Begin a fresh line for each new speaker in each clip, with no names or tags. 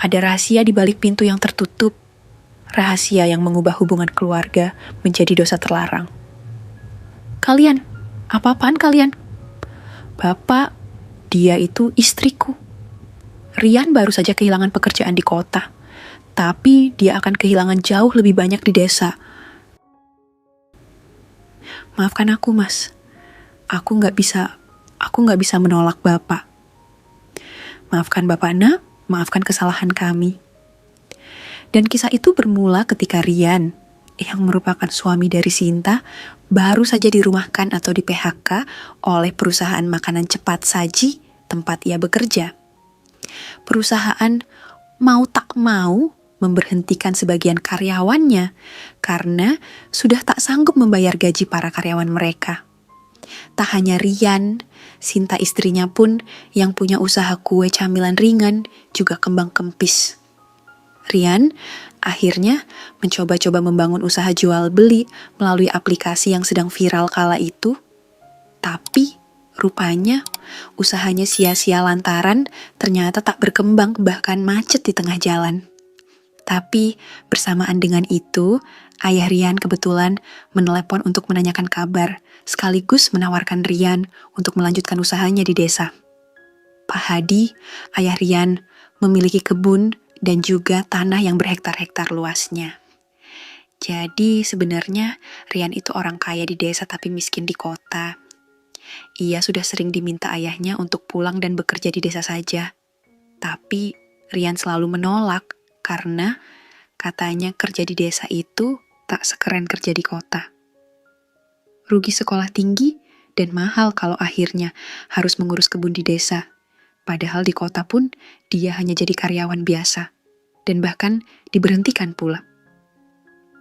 Ada rahasia di balik pintu yang tertutup. Rahasia yang mengubah hubungan keluarga menjadi dosa terlarang. Kalian, apa-apaan kalian? Bapak, dia itu istriku. Rian baru saja kehilangan pekerjaan di kota, tapi dia akan kehilangan jauh lebih banyak di desa. Maafkan aku, Mas. Aku nggak bisa menolak Bapak. Maafkan Bapak Nak, maafkan kesalahan kami. Dan kisah itu bermula ketika Rian, yang merupakan suami dari Sinta, baru saja dirumahkan atau di PHK oleh perusahaan makanan cepat saji tempat ia bekerja. Perusahaan mau tak mau memberhentikan sebagian karyawannya karena sudah tak sanggup membayar gaji para karyawan mereka. Tak hanya Rian, Sinta istrinya pun yang punya usaha kue camilan ringan juga kembang kempis. Rian akhirnya mencoba-coba membangun usaha jual beli melalui aplikasi yang sedang viral kala itu. Tapi rupanya usahanya sia-sia lantaran ternyata tak berkembang, bahkan macet di tengah jalan. Tapi bersamaan dengan itu, ayah Rian kebetulan menelepon untuk menanyakan kabar, sekaligus menawarkan Rian untuk melanjutkan usahanya di desa. Pak Hadi, ayah Rian, memiliki kebun dan juga tanah yang berhektar-hektar luasnya. Jadi sebenarnya Rian itu orang kaya di desa tapi miskin di kota. Ia sudah sering diminta ayahnya untuk pulang dan bekerja di desa saja. Tapi Rian selalu menolak karena katanya kerja di desa itu tak sekeren kerja di kota. Rugi sekolah tinggi dan mahal kalau akhirnya harus mengurus kebun di desa. Padahal di kota pun dia hanya jadi karyawan biasa dan bahkan diberhentikan pula.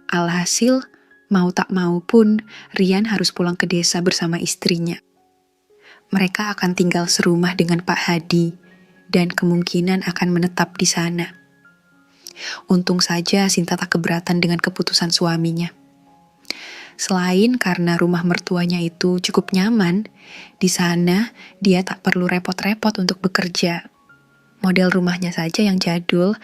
Alhasil, mau tak mau pun Rian harus pulang ke desa bersama istrinya. Mereka akan tinggal serumah dengan Pak Hadi dan kemungkinan akan menetap di sana. Untung saja Sinta tak keberatan dengan keputusan suaminya. Selain karena rumah mertuanya itu cukup nyaman, di sana dia tak perlu repot-repot untuk bekerja. Model rumahnya saja yang jadul,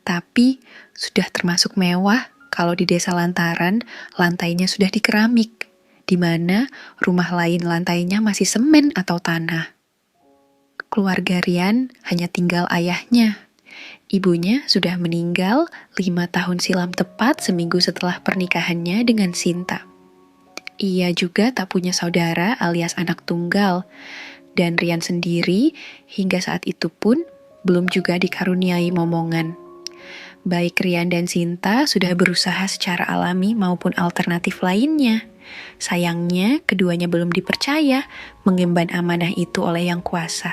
tapi sudah termasuk mewah kalau di desa lantaran lantainya sudah di keramik, di mana rumah lain lantainya masih semen atau tanah. Keluarga Rian hanya tinggal ayahnya. Ibunya sudah meninggal 5 tahun silam tepat seminggu setelah pernikahannya dengan Sinta. Ia juga tak punya saudara alias anak tunggal, dan Rian sendiri hingga saat itu pun belum juga dikaruniai momongan. Baik Rian dan Sinta sudah berusaha secara alami maupun alternatif lainnya. Sayangnya keduanya belum dipercaya mengemban amanah itu oleh Yang Kuasa.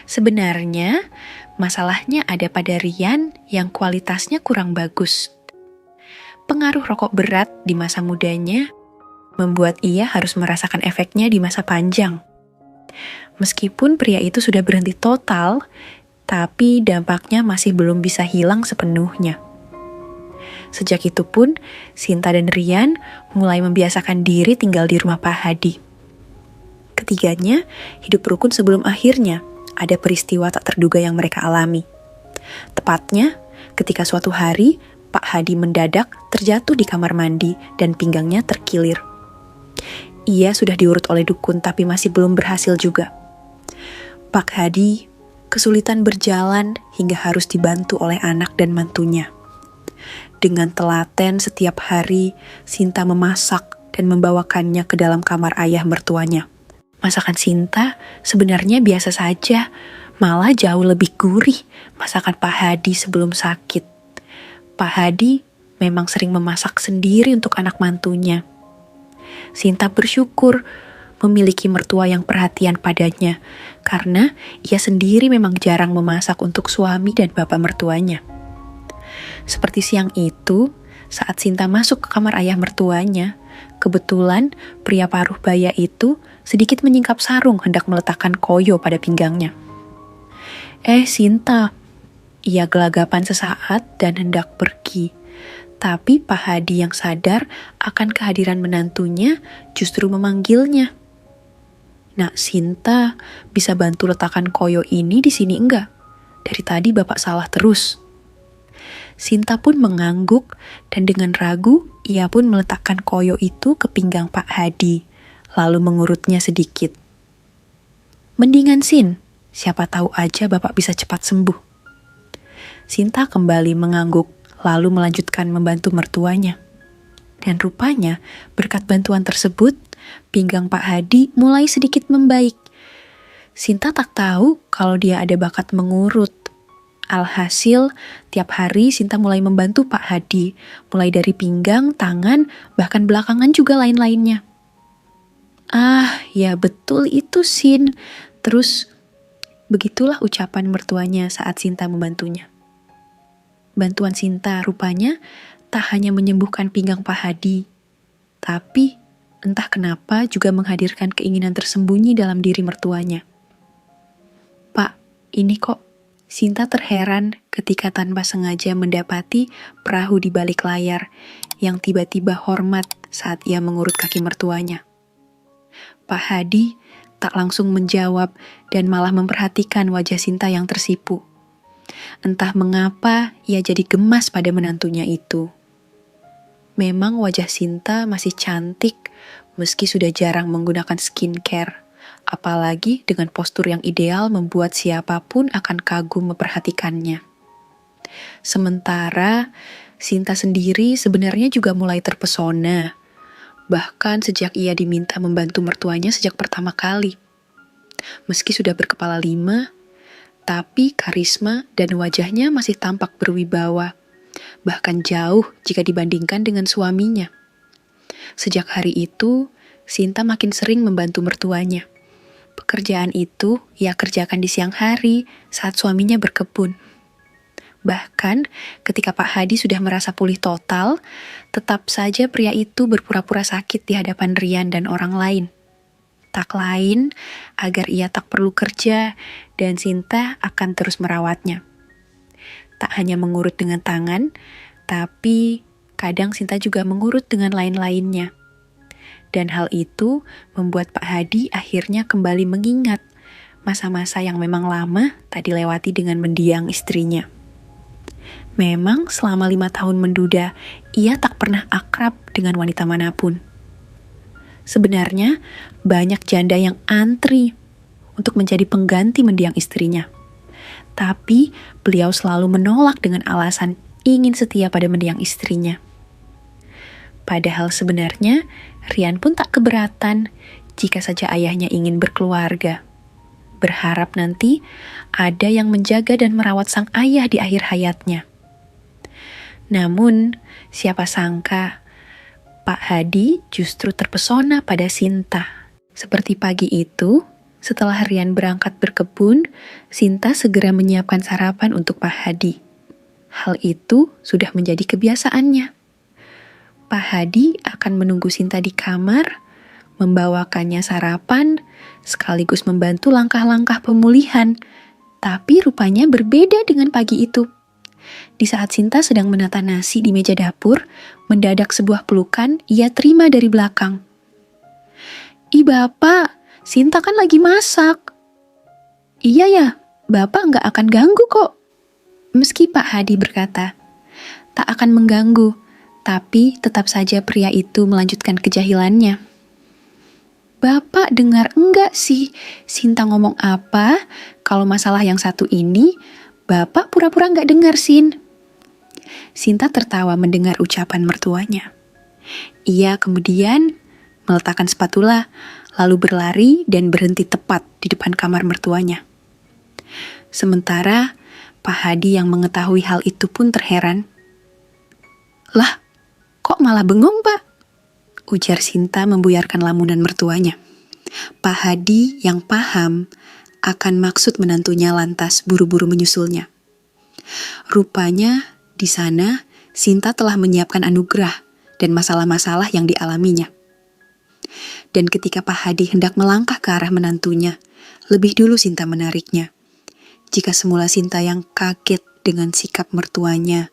Sebenarnya masalahnya ada pada Rian yang kualitasnya kurang bagus. Pengaruh rokok berat di masa mudanya membuat ia harus merasakan efeknya di masa panjang. Meskipun pria itu sudah berhenti total, tapi dampaknya masih belum bisa hilang sepenuhnya. Sejak itu pun, Sinta dan Rian mulai membiasakan diri tinggal di rumah Pak Hadi. Ketiganya hidup rukun sebelum akhirnya ada peristiwa tak terduga yang mereka alami. Tepatnya ketika suatu hari Pak Hadi mendadak terjatuh di kamar mandi dan pinggangnya terkilir. Ia sudah diurut oleh dukun tapi masih belum berhasil juga. Pak Hadi kesulitan berjalan hingga harus dibantu oleh anak dan mantunya. Dengan telaten setiap hari, Sinta memasak dan membawakannya ke dalam kamar ayah mertuanya. Masakan Sinta sebenarnya biasa saja, malah jauh lebih gurih masakan Pak Hadi sebelum sakit. Pak Hadi memang sering memasak sendiri untuk anak mantunya. Sinta bersyukur memiliki mertua yang perhatian padanya, karena ia sendiri memang jarang memasak untuk suami dan bapak mertuanya. Seperti siang itu, saat Sinta masuk ke kamar ayah mertuanya, kebetulan pria paruh baya itu sedikit menyingkap sarung hendak meletakkan koyo pada pinggangnya. Sinta, ia gelagapan sesaat dan hendak pergi. Tapi Pak Hadi yang sadar akan kehadiran menantunya justru memanggilnya. Nak Sinta, bisa bantu letakkan koyo ini di sini enggak? Dari tadi Bapak salah terus." Sinta pun mengangguk dan dengan ragu ia pun meletakkan koyo itu ke pinggang Pak Hadi, lalu mengurutnya sedikit. "Mendingan Sin, siapa tahu aja Bapak bisa cepat sembuh." Sinta kembali mengangguk, lalu melanjutkan membantu mertuanya. Dan rupanya berkat bantuan tersebut, pinggang Pak Hadi mulai sedikit membaik. Sinta tak tahu kalau dia ada bakat mengurut. Alhasil, tiap hari Sinta mulai membantu Pak Hadi, mulai dari pinggang, tangan, bahkan belakangan juga lain-lainnya. "Ah, ya betul itu Sin." Terus, begitulah ucapan mertuanya saat Sinta membantunya. Bantuan Sinta rupanya tak hanya menyembuhkan pinggang Pak Hadi, tapi entah kenapa juga menghadirkan keinginan tersembunyi dalam diri mertuanya. "Pak, ini kok." Sinta terheran ketika tanpa sengaja mendapati perahu di balik layar yang tiba-tiba hormat saat ia mengurut kaki mertuanya. Pak Hadi tak langsung menjawab dan malah memperhatikan wajah Sinta yang tersipu. Entah mengapa ia jadi gemas pada menantunya itu. Memang wajah Sinta masih cantik meski sudah jarang menggunakan skincare. Apalagi dengan postur yang ideal membuat siapapun akan kagum memperhatikannya. Sementara Sinta sendiri sebenarnya juga mulai terpesona. Bahkan sejak ia diminta membantu mertuanya sejak pertama kali. Meski sudah berkepala 5, tapi karisma dan wajahnya masih tampak berwibawa. Bahkan jauh jika dibandingkan dengan suaminya. Sejak hari itu, Sinta makin sering membantu mertuanya. Pekerjaan itu ia kerjakan di siang hari saat suaminya berkebun. Bahkan ketika Pak Hadi sudah merasa pulih total, tetap saja pria itu berpura-pura sakit di hadapan Rian dan orang lain. Tak lain agar ia tak perlu kerja dan Sinta akan terus merawatnya. Tak hanya mengurut dengan tangan, tapi kadang Sinta juga mengurut dengan lain-lainnya. Dan hal itu membuat Pak Hadi akhirnya kembali mengingat masa-masa yang memang lama tak dilewati dengan mendiang istrinya. Memang selama 5 tahun menduda, ia tak pernah akrab dengan wanita manapun. Sebenarnya banyak janda yang antri untuk menjadi pengganti mendiang istrinya. Tapi beliau selalu menolak dengan alasan ingin setia pada mendiang istrinya. Padahal sebenarnya Rian pun tak keberatan jika saja ayahnya ingin berkeluarga. Berharap nanti ada yang menjaga dan merawat sang ayah di akhir hayatnya. Namun, siapa sangka Pak Hadi justru terpesona pada Sinta. Seperti pagi itu, setelah Rian berangkat berkebun, Sinta segera menyiapkan sarapan untuk Pak Hadi. Hal itu sudah menjadi kebiasaannya. Pak Hadi akan menunggu Sinta di kamar, membawakannya sarapan, sekaligus membantu langkah-langkah pemulihan. Tapi rupanya berbeda dengan pagi itu. Di saat Sinta sedang menata nasi di meja dapur, mendadak sebuah pelukan ia terima dari belakang. "Ih Bapak, Sinta kan lagi masak." "Iya ya, Bapak nggak akan ganggu kok." Meski Pak Hadi berkata, tak akan mengganggu, tapi tetap saja pria itu melanjutkan kejahilannya. "Bapak dengar enggak sih Sinta ngomong apa? Kalau masalah yang satu ini, Bapak pura-pura enggak dengar, Sin." Sinta tertawa mendengar ucapan mertuanya. Ia kemudian meletakkan spatula, lalu berlari dan berhenti tepat di depan kamar mertuanya. Sementara Pak Hadi yang mengetahui hal itu pun terheran. "Lah, kok malah bengong, Pak?" ujar Sinta membuyarkan lamunan mertuanya. Pak Hadi yang paham akan maksud menantunya lantas buru-buru menyusulnya. Rupanya di sana Sinta telah menyiapkan anugerah dan masalah-masalah yang dialaminya. Dan ketika Pak Hadi hendak melangkah ke arah menantunya, lebih dulu Sinta menariknya. Jika semula Sinta yang kaget dengan sikap mertuanya,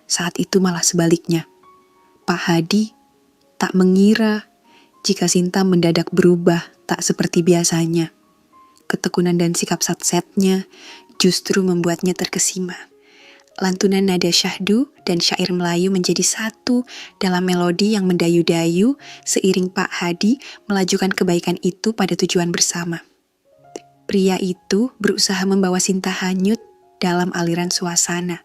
saat itu malah sebaliknya. Pak Hadi tak mengira jika Sinta mendadak berubah tak seperti biasanya. Ketekunan dan sikap satsetnya justru membuatnya terkesima. Lantunan nada syahdu dan syair Melayu menjadi satu dalam melodi yang mendayu-dayu seiring Pak Hadi melajukan kebaikan itu pada tujuan bersama. Pria itu berusaha membawa Sinta hanyut dalam aliran suasana.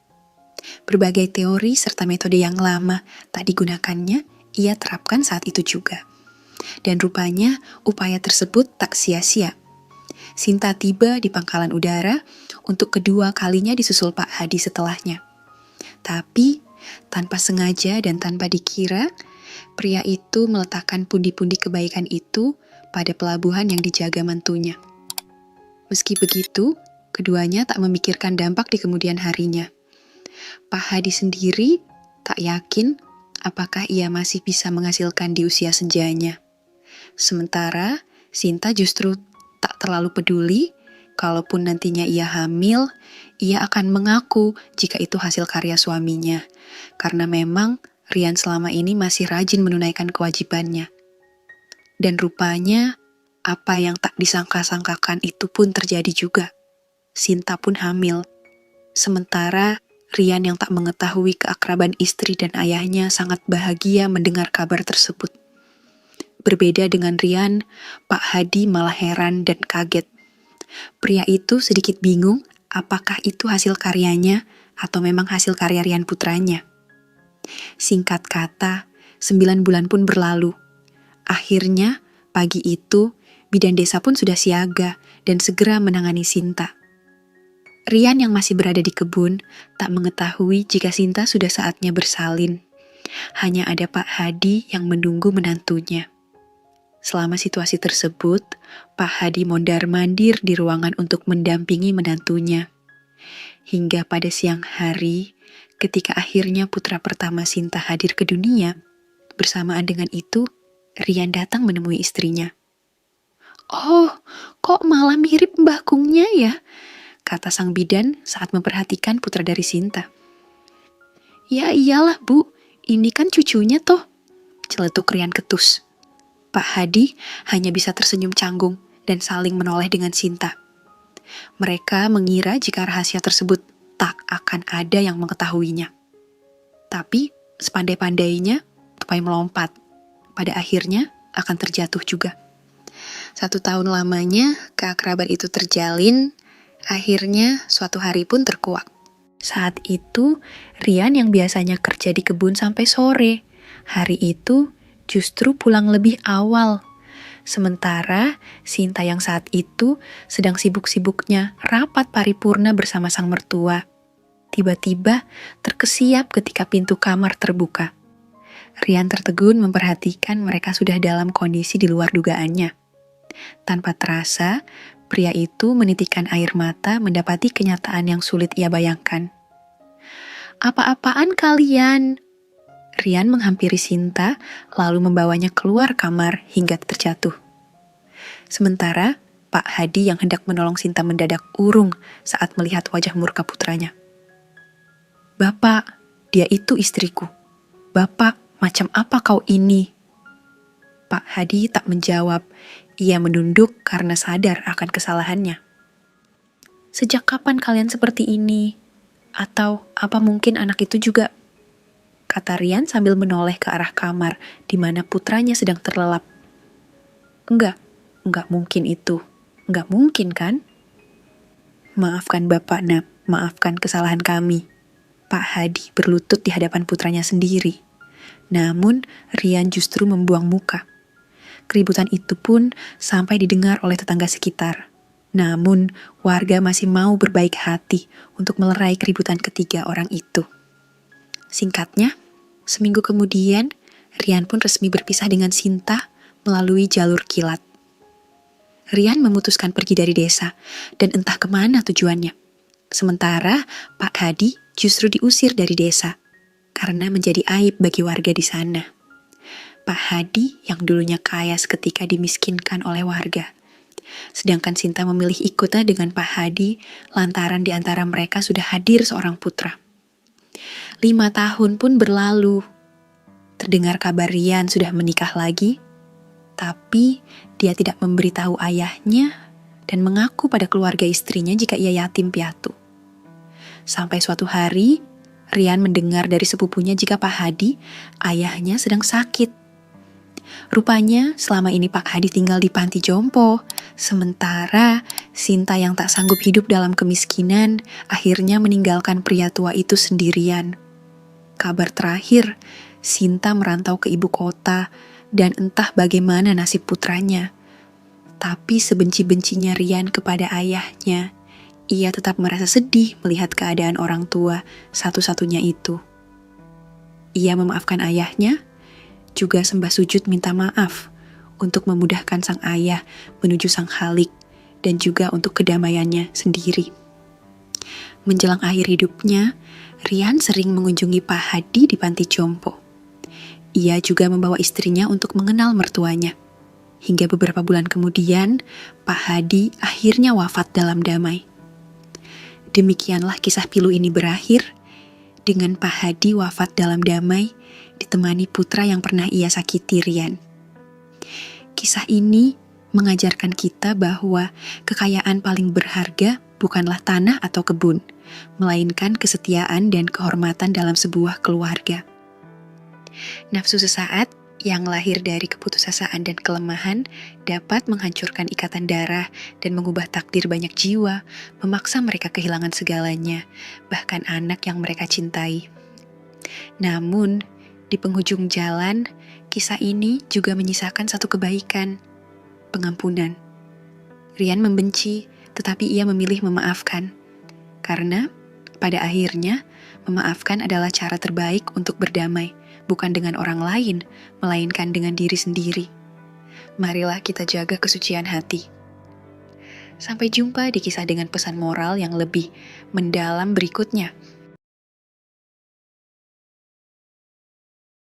Berbagai teori serta metode yang lama tak digunakannya ia terapkan saat itu juga. Dan rupanya upaya tersebut tak sia-sia. Sinta tiba di pangkalan udara untuk kedua kalinya disusul Pak Hadi setelahnya. Tapi tanpa sengaja dan tanpa dikira, pria itu meletakkan pundi-pundi kebaikan itu pada pelabuhan yang dijaga mantunya. Meski begitu, keduanya tak memikirkan dampak di kemudian harinya. Pak Hadi sendiri tak yakin apakah ia masih bisa menghasilkan di usia senjanya. Sementara Sinta justru tak terlalu peduli, kalaupun nantinya ia hamil, ia akan mengaku jika itu hasil karya suaminya. Karena memang Rian selama ini masih rajin menunaikan kewajibannya. Dan rupanya, apa yang tak disangka-sangkakan itu pun terjadi juga. Sinta pun hamil. Sementara Rian yang tak mengetahui keakraban istri dan ayahnya sangat bahagia mendengar kabar tersebut. Berbeda dengan Rian, Pak Hadi malah heran dan kaget. Pria itu sedikit bingung apakah itu hasil karyanya atau memang hasil karya Rian putranya. Singkat kata, 9 bulan pun berlalu. Akhirnya, pagi itu, bidan desa pun sudah siaga dan segera menangani Sinta. Rian yang masih berada di kebun tak mengetahui jika Sinta sudah saatnya bersalin. Hanya ada Pak Hadi yang menunggu menantunya. Selama situasi tersebut, Pak Hadi mondar-mandir di ruangan untuk mendampingi menantunya. Hingga pada siang hari, ketika akhirnya putra pertama Sinta hadir ke dunia, bersamaan dengan itu, Rian datang menemui istrinya. "Oh, kok malah mirip Mbah Kungnya ya?" kata sang bidan saat memperhatikan putra dari Sinta. "Ya iyalah Bu, ini kan cucunya toh," celetuk Rian ketus. Pak Hadi hanya bisa tersenyum canggung dan saling menoleh dengan Sinta. Mereka mengira jika rahasia tersebut tak akan ada yang mengetahuinya. Tapi sepandai-pandainya tupai melompat. Pada akhirnya akan terjatuh juga. 1 tahun lamanya keakraban itu terjalin. Akhirnya suatu hari pun terkuak. Saat itu Rian yang biasanya kerja di kebun sampai sore, hari itu justru pulang lebih awal. Sementara Sinta yang saat itu sedang sibuk-sibuknya rapat paripurna bersama sang mertua. Tiba-tiba terkesiap ketika pintu kamar terbuka. Rian tertegun memperhatikan mereka sudah dalam kondisi di luar dugaannya. Tanpa terasa, pria itu menitikkan air mata mendapati kenyataan yang sulit ia bayangkan. "Apa-apaan kalian?" Rian menghampiri Sinta, lalu membawanya keluar kamar hingga terjatuh. Sementara, Pak Hadi yang hendak menolong Sinta mendadak urung saat melihat wajah murka putranya. "Bapak, dia itu istriku. Bapak, macam apa kau ini?" Pak Hadi tak menjawab. Ia menunduk karena sadar akan kesalahannya. "Sejak kapan kalian seperti ini? Atau apa mungkin anak itu juga?" kata Rian sambil menoleh ke arah kamar di mana putranya sedang terlelap. Enggak mungkin itu. Enggak mungkin kan? "Maafkan Bapak, Nak. Maafkan kesalahan kami." Pak Hadi berlutut di hadapan putranya sendiri. Namun, Rian justru membuang muka. Keributan itu pun sampai didengar oleh tetangga sekitar. Namun, warga masih mau berbaik hati untuk melerai keributan ketiga orang itu. Singkatnya, seminggu kemudian, Rian pun resmi berpisah dengan Sinta melalui jalur kilat. Rian memutuskan pergi dari desa, dan entah kemana tujuannya. Sementara, Pak Hadi justru diusir dari desa, karena menjadi aib bagi warga di sana. Pak Hadi yang dulunya kaya seketika dimiskinkan oleh warga. Sedangkan Sinta memilih ikutnya dengan Pak Hadi lantaran di antara mereka sudah hadir seorang putra. 5 tahun pun berlalu. Terdengar kabar Rian sudah menikah lagi, tapi dia tidak memberitahu ayahnya dan mengaku pada keluarga istrinya jika ia yatim piatu. Sampai suatu hari, Rian mendengar dari sepupunya jika Pak Hadi, ayahnya sedang sakit. Rupanya selama ini Pak Hadi tinggal di panti jompo, sementara Sinta yang tak sanggup hidup dalam kemiskinan akhirnya meninggalkan pria tua itu sendirian. Kabar terakhir, Sinta merantau ke ibu kota dan entah bagaimana nasib putranya. Tapi sebenci-bencinya Rian kepada ayahnya, ia tetap merasa sedih melihat keadaan orang tua satu-satunya itu. Ia memaafkan ayahnya, juga sembah sujud minta maaf untuk memudahkan sang ayah menuju sang Khalik dan juga untuk kedamaiannya sendiri. Menjelang akhir hidupnya, Rian sering mengunjungi Pak Hadi di panti jompo. Ia juga membawa istrinya untuk mengenal mertuanya. Hingga beberapa bulan kemudian, Pak Hadi akhirnya wafat dalam damai. Demikianlah kisah pilu ini berakhir, dengan Pak Hadi wafat dalam damai, ditemani putra yang pernah ia sakiti, Rian. Kisah ini mengajarkan kita bahwa kekayaan paling berharga bukanlah tanah atau kebun, melainkan kesetiaan dan kehormatan dalam sebuah keluarga. Nafsu sesaat yang lahir dari keputusasaan dan kelemahan dapat menghancurkan ikatan darah dan mengubah takdir banyak jiwa, memaksa mereka kehilangan segalanya, bahkan anak yang mereka cintai. Namun, di penghujung jalan, kisah ini juga menyisakan satu kebaikan, pengampunan. Rian membenci, tetapi ia memilih memaafkan. Karena, pada akhirnya, memaafkan adalah cara terbaik untuk berdamai, bukan dengan orang lain, melainkan dengan diri sendiri. Marilah kita jaga kesucian hati. Sampai jumpa di kisah dengan pesan moral yang lebih mendalam berikutnya.